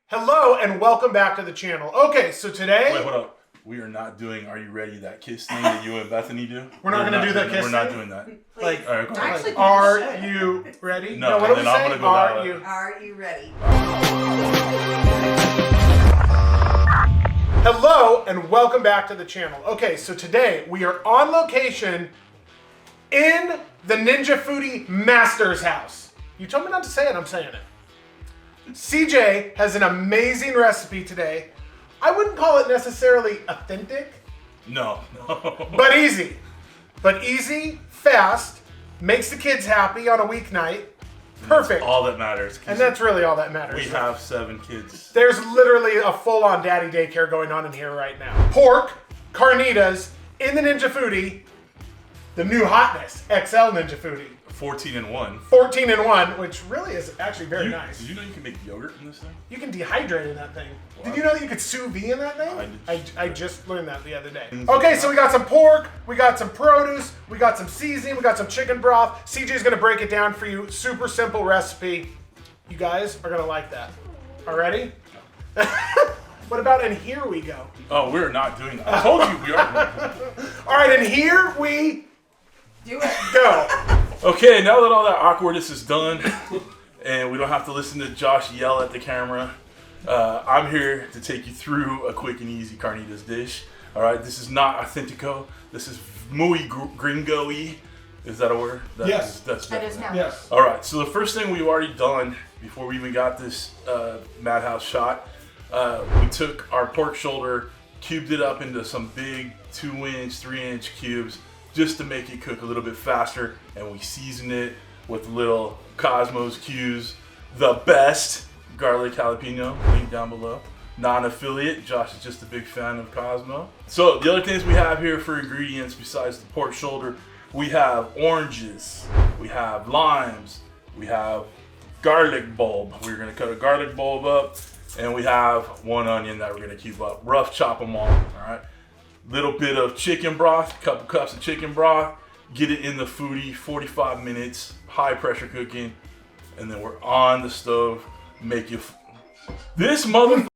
Hello and welcome back to the channel. Okay, so today... Wait, hold up. We are not doing Are You Ready, that kiss thing that you and Bethany do. We're not going to do that kiss thing? We're not doing that. Like, all right, go ahead. like, are you ready? No, what do we then I'm say? gonna go Are down you... Are you ready? Hello and welcome back to the channel. Okay, so today we are on location in the Ninja Foodi Master's house. You told me not to say it, I'm saying it. CJ has an amazing recipe today. I wouldn't call it necessarily authentic. No. But easy. But easy, fast, makes the kids happy on a weeknight. Perfect. All that matters. And that's really all that matters. We have 7 kids. There's literally a full-on daddy daycare going on in here right now. Pork, carnitas, in the Ninja Foodi, the new hotness, XL Ninja Foodi. 14-in-1. 14-in-1, which really is actually very nice. Did you know you can make yogurt in this thing? You can dehydrate in that thing. What? Did you know that you could sous vide in that thing? I just learned that the other day. Okay, so we got some pork, we got some produce, we got some seasoning, we got some chicken broth. CJ's gonna break it down for you. Super simple recipe. You guys are gonna like that. All ready? What about in here we go? Oh, we're not doing that. I told you we are. All right, and here we Do it. go. Okay, now that all that awkwardness is done, and we don't have to listen to Josh yell at the camera, I'm here to take you through a quick and easy carnitas dish. All right, this is not authentico. This is muy gringo-y. Is that a word? Yes. That's That is now. Yes. All right, so the first thing we've already done before we even got this Madhouse shot, we took our pork shoulder, cubed it up into some big 2-inch, 3-inch cubes, just to make it cook a little bit faster, and we season it with little Cosmos cubes, the best garlic jalapeno, link down below. Non-affiliate, Josh is just a big fan of Cosmo. So the other things we have here for ingredients besides the pork shoulder, we have oranges, we have limes, we have garlic bulb. We're gonna cut a garlic bulb up, and we have 1 onion that we're gonna keep up. Rough chop them all right? Little bit of chicken broth, couple cups of chicken broth, get it in the Foodi, 45 minutes, high pressure cooking, and then we're on the stove, make you, this motherfucker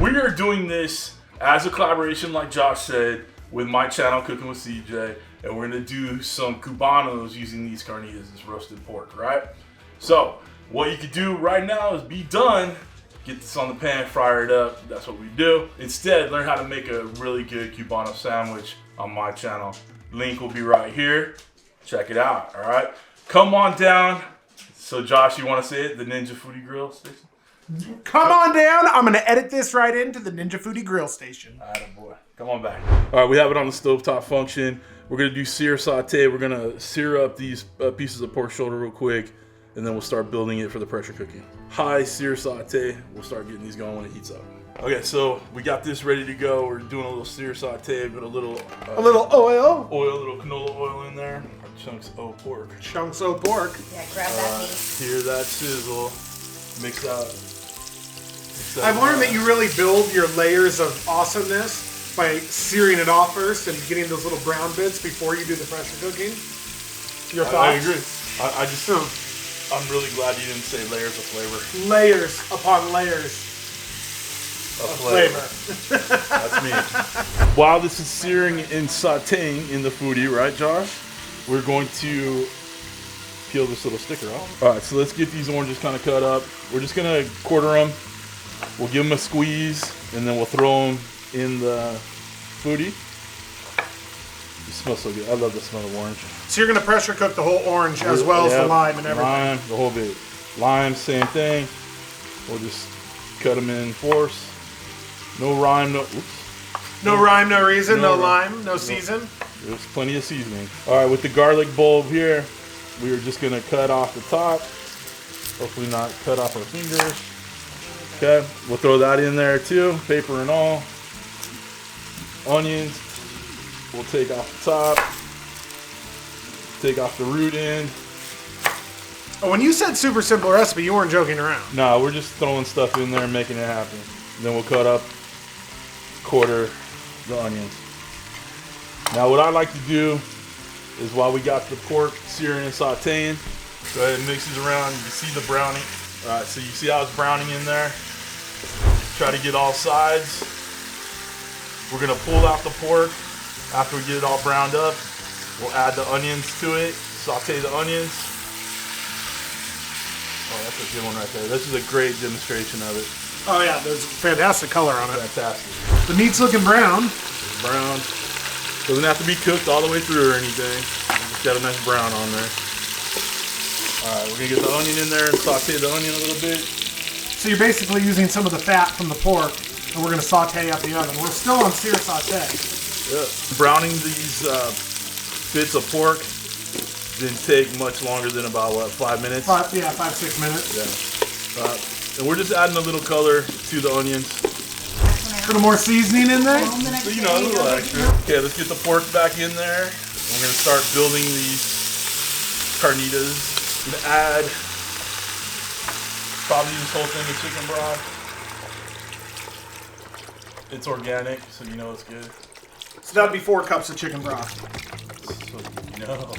we are doing this as a collaboration, like Josh said, with my channel, Cooking with CJ, and we're gonna do some cubanos using these carnitas, this roasted pork, right? So, what you could do right now is be done, get this on the pan, fire it up. That's what we do. Instead, learn how to make a really good Cubano sandwich on my channel. Link will be right here. Check it out, all right? Come on down. So Josh, you want to say it? The Ninja Foodi Grill Station? Come on down. I'm gonna edit this right into the Ninja Foodi Grill Station. Attaboy. Come on back. All right, we have it on the stovetop function. We're gonna do sear saute. We're gonna sear up these pieces of pork shoulder real quick, and then we'll start building it for the pressure cooking. High sear saute. We'll start getting these going when it heats up. Okay, so we got this ready to go. We're doing a little sear saute, but a little oil. a little canola oil in there. Our chunks of pork. Chunks of pork. Yeah, grab that meat. Hear that sizzle. Mix that. I've learned that you really build your layers of awesomeness by searing it off first and getting those little brown bits before you do the pressure cooking. Your thoughts? I agree. I just I'm really glad you didn't say layers of flavor. Layers upon layers Of flavor. That's me. While this is searing and sauteing in the Foodi, right, Josh? We're going to peel this little sticker off. All right, so let's get these oranges kind of cut up. We're just gonna quarter them. We'll give them a squeeze, and then we'll throw them in the Foodi. It smells so good. I love the smell of orange. So you're going to pressure cook the whole orange as well as the lime and everything. Lime, the whole bit. Lime, same thing. We'll just cut them in force. No rhyme, No rhyme, no reason, no No lime, no season. There's plenty of seasoning. All right, with the garlic bulb here, we are just gonna cut off the top. Hopefully not cut off our fingers. Okay, we'll throw that in there too, paper and all. Onions, we'll take off the top. Take off the root end. Oh, when you said super simple recipe, you weren't joking around. No, we're just throwing stuff in there and making it happen. Then we'll cut up, quarter the onions. Now what I like to do is while we got the pork searing and sauteing, go ahead and mix it around. You can see the browning All right, so you see how it's browning in there? Try to get all sides. We're gonna pull out the pork after we get it all browned up. We'll add the onions to it, saute the onions. Oh, that's a good one right there. This is a great demonstration of it. Oh yeah, there's fantastic color on it. Fantastic. The meat's looking brown. Brown. Doesn't have to be cooked all the way through or anything. Just got a nice brown on there. All right, we're gonna get the onion in there and saute the onion a little bit. So you're basically using some of the fat from the pork, and we're gonna saute up the oven. We're still on sear saute. Yeah. Browning these bits of pork didn't take much longer than about, what, 5 minutes? 5-6 minutes. Yeah. And we're just adding a little color to the onions. A little more seasoning in there. So, you know, a little extra. Okay, let's get the pork back in there. We're gonna start building these carnitas. I'm gonna add probably this whole thing of chicken broth. It's organic, so you know it's good. So that'd be 4 cups of chicken broth. So you know.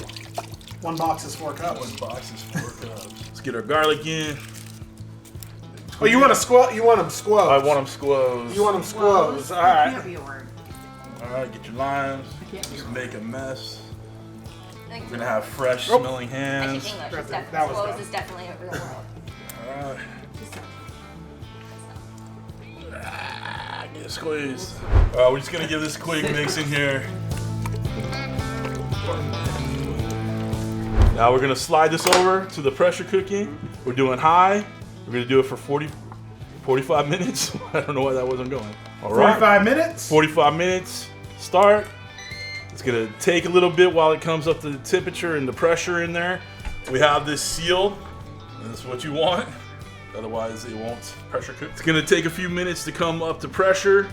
1 box is 4 cups. 1 box is 4 cups. Let's get our garlic in. Oh, you want to squoze? You want them squoze? I want them squoze. You want them squoze? All right. Can't be a word. All right, get your limes. Just make a mess. We're gonna have fresh smelling hands. English. It's That was clothes dumb. is definitely a real world. All right. Get squeezed. All right, we're just gonna give this a quick mix in here. Now we're gonna slide this over to the pressure cooking. We're doing high. We're gonna do it for 45 minutes. I don't know why that wasn't going. All right. 45 minutes. 45 minutes. Start. It's gonna take a little bit while it comes up to the temperature and the pressure in there. We have this seal, and that's what you want. Otherwise, it won't pressure cook. It's gonna take a few minutes to come up to pressure,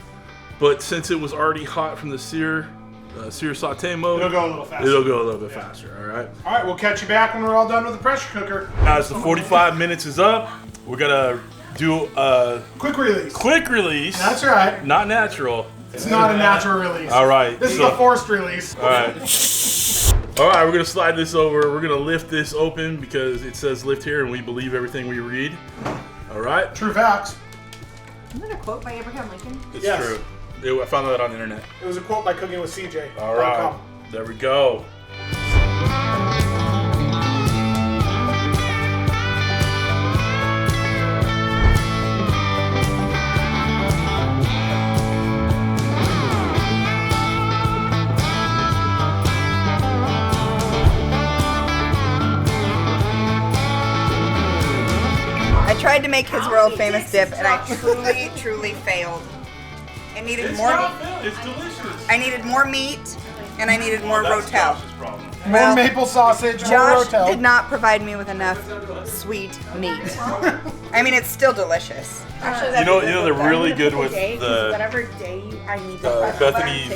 but since it was already hot from the sear saute mode, It'll go a little faster. It'll go a little bit faster. All right. All right, we'll catch you back when we're all done with the pressure cooker. As the 45 minutes is up, we're gonna do a Quick release. quick release. That's right. Not natural. It's not a natural release. All right. This is so- a forced release. All right. All right, we're gonna slide this over. We're gonna lift this open because it says lift here and we believe everything we read. All right. True facts. Isn't that a quote by Abraham Lincoln? It's Yes. true. I found that on the internet. It was a quote by Cooking with CJ. All right. There we go. I tried to make his world famous dip, and I truly failed. I needed It's more. not bad. It's delicious. I needed more meat, and I needed more That's rotel. Josh's problem. More Well, maple sausage, more Josh rotel. did not provide me with enough sweet meat. I mean, it's still delicious. Actually, You know they're really good with the whatever day I need to Bethany's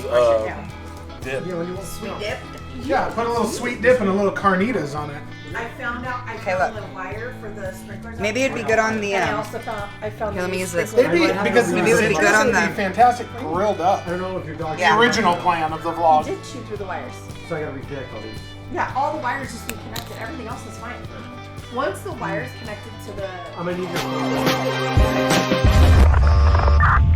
dip. sweet dip. Yeah, put a little sweet dip and a little carnitas on it. I found out I Okay, found look. the wire for the sprinklers. Maybe it'd be good on the. And I also found Here, let me use this. They'd be, because Maybe it would be good on it'd the- be fantastic grilled up. I don't know if your dog. Yeah. The original plan of the I vlog. did chew through the wires. So I gotta reconnect all these. Yeah, all the wires just be connected. Everything else is fine. Once the wires connected to the I'm gonna need your.